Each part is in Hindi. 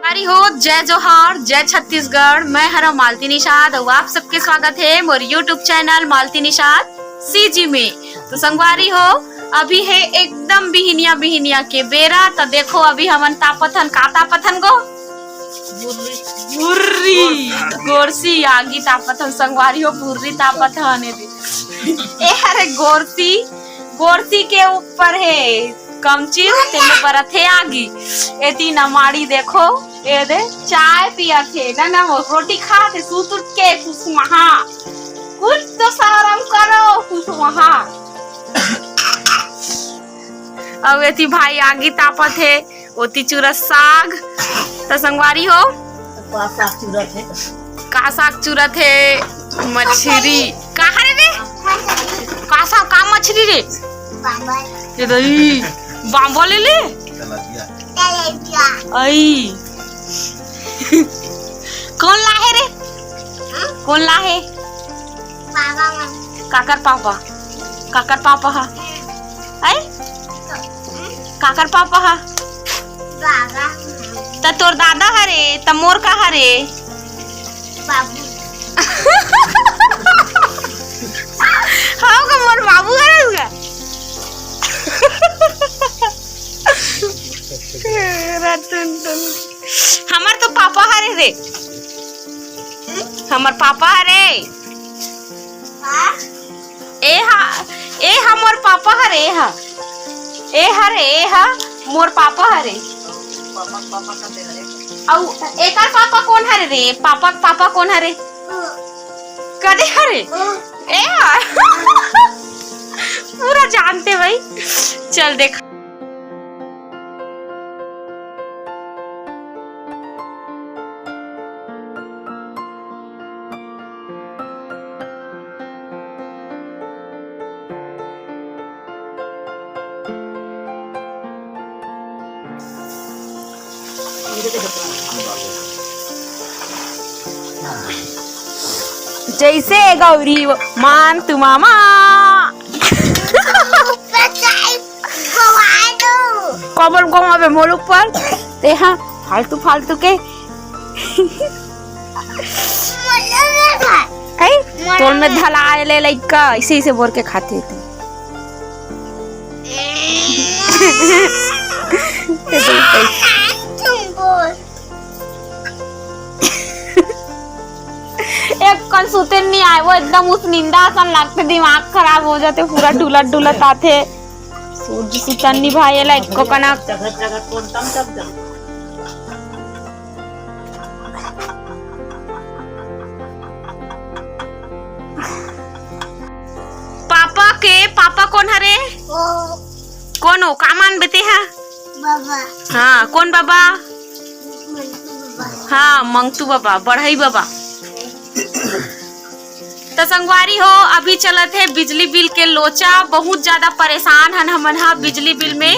संगवारी हो, जय जोहार, जय छत्तीसगढ़। मैं हरा मालती निषाद और आप सबके स्वागत है मोर यूट्यूब चैनल मालती निषाद सीजी में। तो संगवारी हो, अभी है एकदम बिहनिया बिहनिया के बेरा। तो देखो अभी हमन तापथन का तापथन गो बुर्री गोरसी आगी तापथन। संगवारी हो बुर्री तापथन ए अरे गोरसी के ऊपर है कमची तेने बरथे आगी। एती नमाड़ी देखो ए दे चाय पिया थे ना वो रोटी खाते सूत उठ के कुसुमहा। कुछ तो शर्म करो कुसुमहा। अब एती भाई आगी तापत है ओती चूरा साग। तो संगवारी हो का साग चूरत है मछली कहाँ रे का साग का मछली रे बाम्बो ले ले आई कौन लाहे रे कौन लाहे काकर पापा हा आई काकर पापा हा त तोर दादा हरे त मोर का हरे बाबू हाँ का मोर बाबू हरे उसका हमार तो पापा हरे रे हमार पापा हरे ए हा मोर पापा हरे ए हा मोर पापा हरे औ एकर पापा कौन हरे रे पापा कौन हरे कदे हरे ए पूरा जानते भाई। चल देख जैसे गौरी मान तू मामा कबर घुमावे मोल ऊपर ते हाँ फालतू के तोल में धला ले लइका ऐसे बोर के खाते थे। एक कल सुते नहीं आए वो एकदम उस निंदा सन लगते दिमाग खराब हो जाते पूरा डुलत आते सूरज सुतन नहीं भाई ला इको कना पापा कौन हरे कौन हो कामान बेटे है बाबा हाँ कौन बाबा हाँ मंगतू बाबा बढ़ई बाबा। तो संगवारी हो अभी चलत है बिजली बिल के लोचा। बहुत ज्यादा परेशान हन हमन हा बिजली बिल में।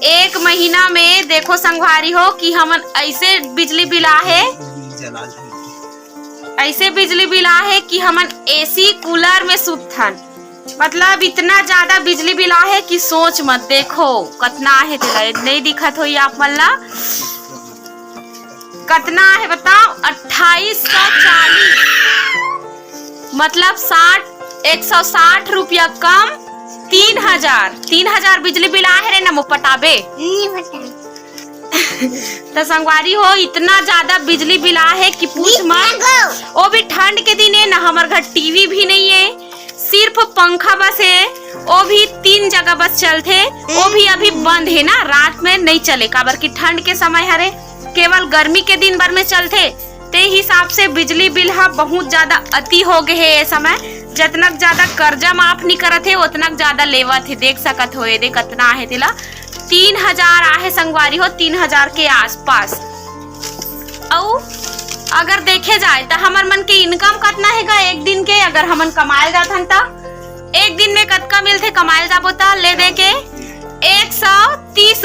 एक महीना में देखो संगवारी हो कि हमन ऐसे बिजली बिल आहे कि हमन एसी कूलर में सुतथन। मतलब इतना ज्यादा बिजली बिल आहे कि सोच मत। देखो कितना है नहीं दिखत हो आप मन ला कितना है बताओ 2840 मतलब 160 रुपया कम 3000 बिजली बिल आहे रे ना पटाबे तो संगवारी हो इतना ज्यादा बिजली बिल आहे कि पूछ मत। वो भी ठंड के दिन है ना हमारे घर टीवी भी नहीं है सिर्फ पंखा बस है। वो भी 3 जगह बस चलते वो भी अभी बंद है ना रात में नहीं चले काबर की ठंड के समय हरे केवल गर्मी के दिन भर में चलते। ते हिसाब से बिजली बिल हा बहुत ज्यादा अति हो गए है ये समय। जितना ज्यादा कर्जा माफ नहीं करत है उतना ज्यादा लेवत है। देख सकत हो दे कितना है तिला 3000 आहे संगवारी हो 3000 के आसपास। औ अगर देखे जाए तो हमार मन के इनकम कितना है एक दिन के अगर हमन कमाए जाथन तो एक दिन में कतका मिलते कमाए जाबो तो ले दे के 130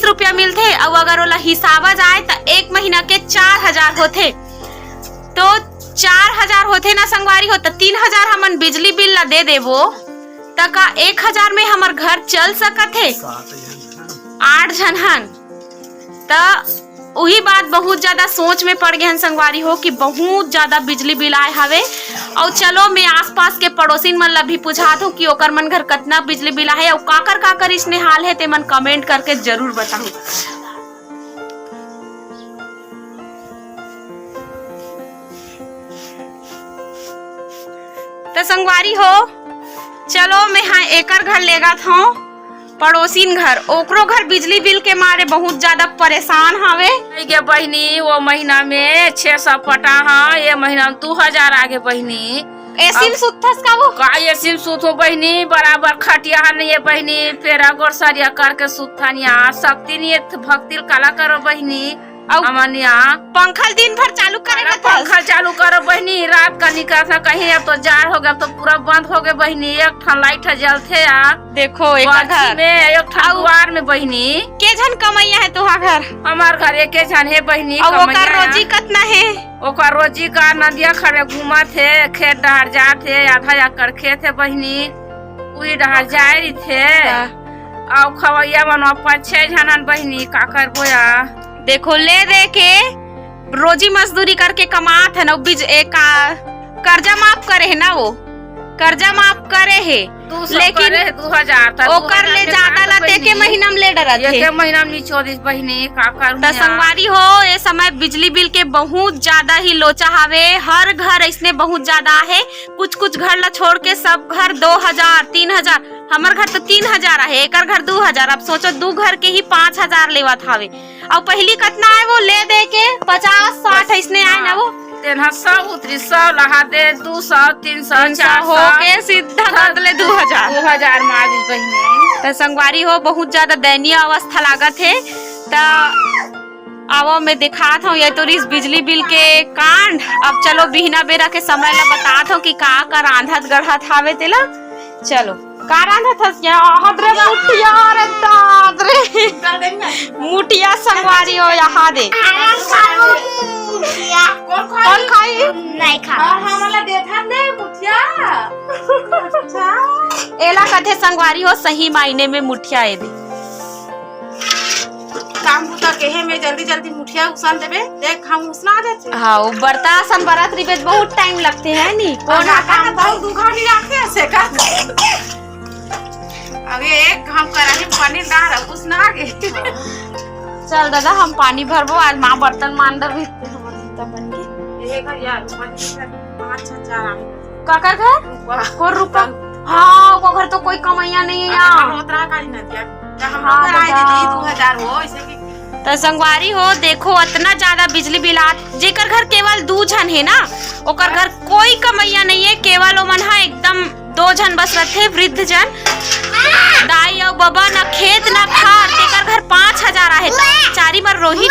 रुपया मिलते। और अगर ओला हिसाबा जाए तो एक महीना के 4000 होते। तो 4000 होते ना संगवारी हो तो 3000 हमन बिजली बिल ला दे देबो तका 1000 में हमार घर चल सकत है। 8 जन हन वही बात बहुत ज्यादा सोच में पड़ गए संगवारी हो कि बहुत ज्यादा बिजली बिल आए हवे। और चलो मैं आसपास के पड़ोसी मन ला भी पूछात हूँ कि ओकर मन घर कितना बिजली बिल है और काकर इसने हाल है ते मन कमेंट करके जरूर बताऊं। तो संगवारी हो चलो मैं हाँ एकर घर लेगा था पड़ोसीन घर, ओकरो घर बिजली बिल के मारे बहुत ज्यादा परेशान हवे। गे बहनी वो महीना में 600 पटा हाँ, ये महीना में 2000 आगे बहनी। एसिम सुथस का वो का एसिम सुथो बहनी बराबर खटिया नहीं है बहनी, पेरा गोर सरिया करके सुथनिया शक्ति नहीं भक्ति काला करो बहनी। अमनिया पंखल दिन भर चालू करेगा, पंखा चालू करो बहनी, रात का निकाल था कहीं अब तो जार हो गया तो पूरा बंद हो गए बहनी। एक ठन लाइट जलते यार देखो एक घर में एक ठन द्वार में बहनी। के जन कमैया है तुहार घर? हमार घर एक जन है बहनी। और ओकर रोजी कितना है? ओकर रोजी का नदिया खड़े घूमा थे, खेत डहर जाते आधा एकड़ खेत है बहनी, वही डहर जा रही थे। और खवैया बनो 5-6 जनन बहनी का कर बोया। देखो ले दे के रोजी मजदूरी करके कमात है ना, एक कर्जा माफ करे है ना, वो कर्जा माफ करे है लेकिन 2000 ओकर ले ज्यादा लाते के महीना में ले डरत है। एक महीना में 24 बहनी का करूं। तो संगवारी हो ये समय बिजली बिल के बहुत ज्यादा ही लोचा हवे, हर घर इसने बहुत ज्यादा है। कुछ घर ला छोड़ के सब घर 2000 3000, हमार घर तो 3000 है, एक घर 2000। अब सोचो 2 घर के ही 5000 लेवत हवे। और पहली कितना है वो ले दे के 50-60 इसने आए ना, वो 100 उतरी 100 लहा दे 200 300 400 हो के सीधा कर ले 2000 मार दी बहनी। तो संगवारी हो बहुत ज्यादा दयनीय अवस्था लागत है। तो आवो मैं दिखात हूँ ये तो इस बिजली बिल के कांड। अब चलो बिहना बेरा के समय ला बतात हूँ कि का रांधत गढ़त हावे तेला। चलो का रांधत हस क्या? हदरे मुठिया रे दादरे मुठिया संगवारी हो यहाँ दे कौन खाई? नहीं खा हमला देथा दे मुठिया। एला कथे संगवारी हो सही मायने में मुठिया ए दे काम बुता केहे में जल्दी मुठिया उसान देबे देख हम उसना आ जाते। हां बरता सन बरात रिबेत बहुत टाइम लगते हैं नी कौन आता बहुत दुखा नहीं रखे से का। अबे एक हम कराही पानी डाल उसना आगे। चल दादा हम पानी भरबो, आज माँ बर्तन मांडर भी बन के एक यार 5-6 काकर घर को रुपा। हाँ वो घर तो कोई कमैया नहीं है यहाँ। उतरा का नहीं दिया हम लोग आए दे 2000 हो ऐसे की। तो संगवारी हो देखो इतना ज्यादा बिजली बिल आ, जेकर घर केवल 2 जन है ना, ओकर घर कोई कमैया नहीं है, केवल ओ मन है एकदम 2 जन बस रहते वृद्ध जन, दाई और बाबा ना खेत ना खार, तेकर घर 5000 है। चारी बार रोही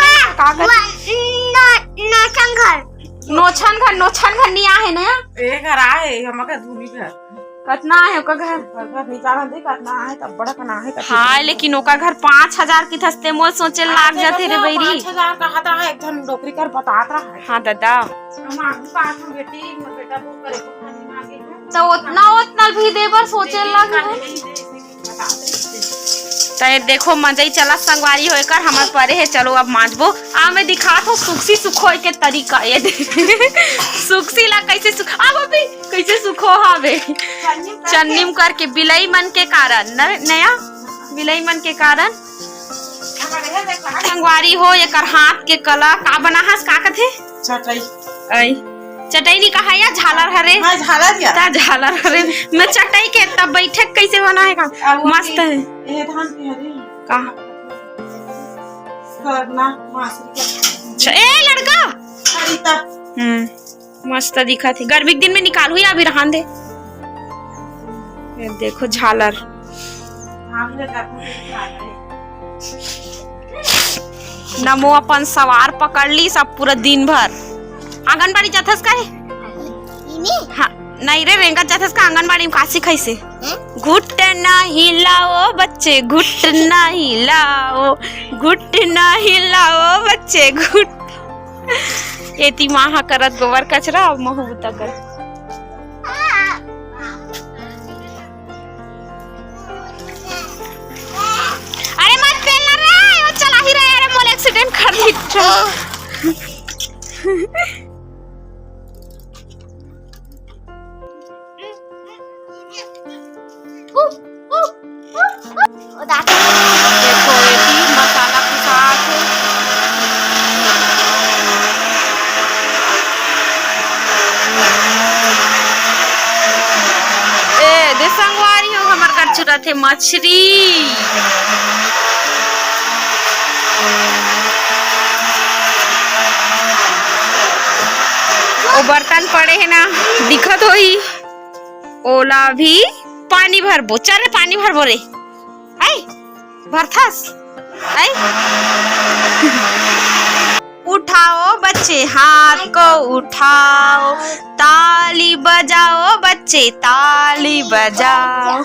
नोछन घर नहीं आहे ना, एक घर आए हमका धूली घर कितना है ओका घर? निकाल दे कितना है तब बड़ा कना है। हाँ लेकिन ओका घर 5000 की थस्ते मोल सोचे लाग जाते रे बैरी। 5000 का हता है एक जन नौकरी कर बतात रहा है। हाँ दादा हम का बेटी मोर बेटा वो करे को खाने मांगे तो उतना भी देवर सोचे लाग है। तो देखो मजा ही चला संगवारी हो कर हमार परे है। चलो अब मांजबो आ मैं दिखात हूँ सुखसी सुखोय के तरीका। ये सुखसी ला कैसे सुख अब अभी कैसे सुखो हवे चन्नीम करके बिलई मन के कारण नया बिलई मन के कारण संगवारी हो ये कर हाथ के कला का बना हस का कथे चटाई चटाई नहीं कहा या झालर हरे झालर या झालर हरे मैं चटाई के तब बैठक कैसे बना है का मस्त है ये धान की हरी का करना मासरी ए लड़का हरीता मस्त दिखा थी। गर्मी के दिन में निकालू या अभी रहन दे। ये देखो झालर नमो अपन सवार पकड़ ली सब पूरा दिन भर। आंगनबाड़ी जाथस का हाँ नहीं रे रेंगा जाथस का आंगनबाड़ी में कासी कैसे घुट ना हिलाओ बच्चे घुट ना हिलाओ घुट ना हिलाओ बच्चे घुट एती माँ करत गोबर कचरा महू बुता कर। अरे मत पेलना रे वो चला ही रहा है मोल एक्सीडेंट देखो बेटी मसाला पिसात है। ए दे संगवारी हो हमर घर चुरा थे मछली। वो बर्तन पड़े है ना दिखत होई ओला भी पानी भरबो। चल पानी भरबो रे आई भरथस आई। उठाओ बच्चे हाथ को उठाओ, ताली बजाओ बच्चे ताली बजाओ,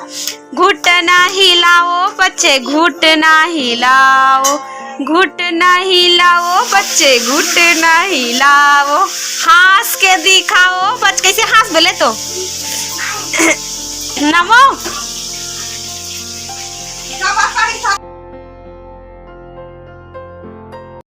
घुटना हिलाओ बच्चे घुटना हिलाओ, घुटना हिलाओ बच्चे घुटना हिलाओ, हंस के दिखाओ बच्चे। कैसे हंस बोले तो नमो